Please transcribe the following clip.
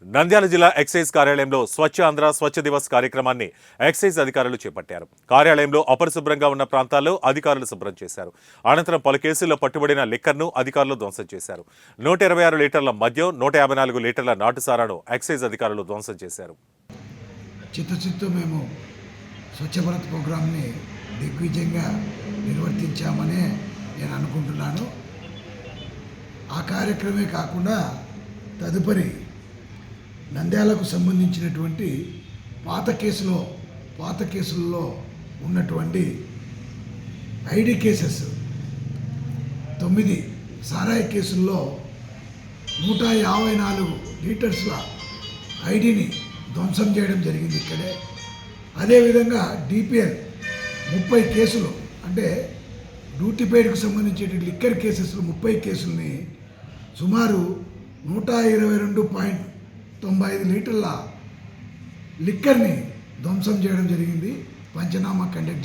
నంద్యాల జిల్లా ఎక్సైజ్ కార్యాలయంలో స్వచ్ఛ ఆంధ్ర స్వచ్ఛ దివస్ కార్యక్రమాన్ని ఎక్సైజ్ అధికారులు చేపట్టారు. కార్యాలయంలో అపరిశుభ్రంగా ఉన్న ప్రాంతాల్లో అధికారులు శుభ్రం చేశారు. అనంతరం పలు కేసుల్లో పట్టుబడిన లిక్కర్ను అధికారులు ధ్వంసం చేశారు. 126 లీటర్ల మద్యం, 154 లీటర్ల నాటు సారాను ఎక్సైజ్ అధికారులు ధ్వంసం చేశారు. చిత్తశుద్ధితో మేము స్వచ్ఛ భారత్ ప్రోగ్రాంని దిగ్విజయంగా నిర్వర్తించామనే నేను అనుకుంటున్నాను. ఆ కార్యక్రమే కాకుండా తదుపరి నంద్యాలకు సంబంధించినటువంటి పాత కేసుల్లో ఉన్నటువంటి ఐడి కేసెస్ 9 సారాయి కేసుల్లో 154 లీటర్స్ల ఐడిని ధ్వంసం చేయడం జరిగింది ఇక్కడే. అదేవిధంగా డిపిఎల్ 30 కేసులు అంటే డ్యూటీ పెయిడ్కు సంబంధించిన లిక్కర్ కేసెస్లో 30 కేసుల్ని సుమారు 122.95 లీటర్ల లిక్కర్ని ధ్వంసం చేయడం జరిగింది. పంచనామా కండక్ట్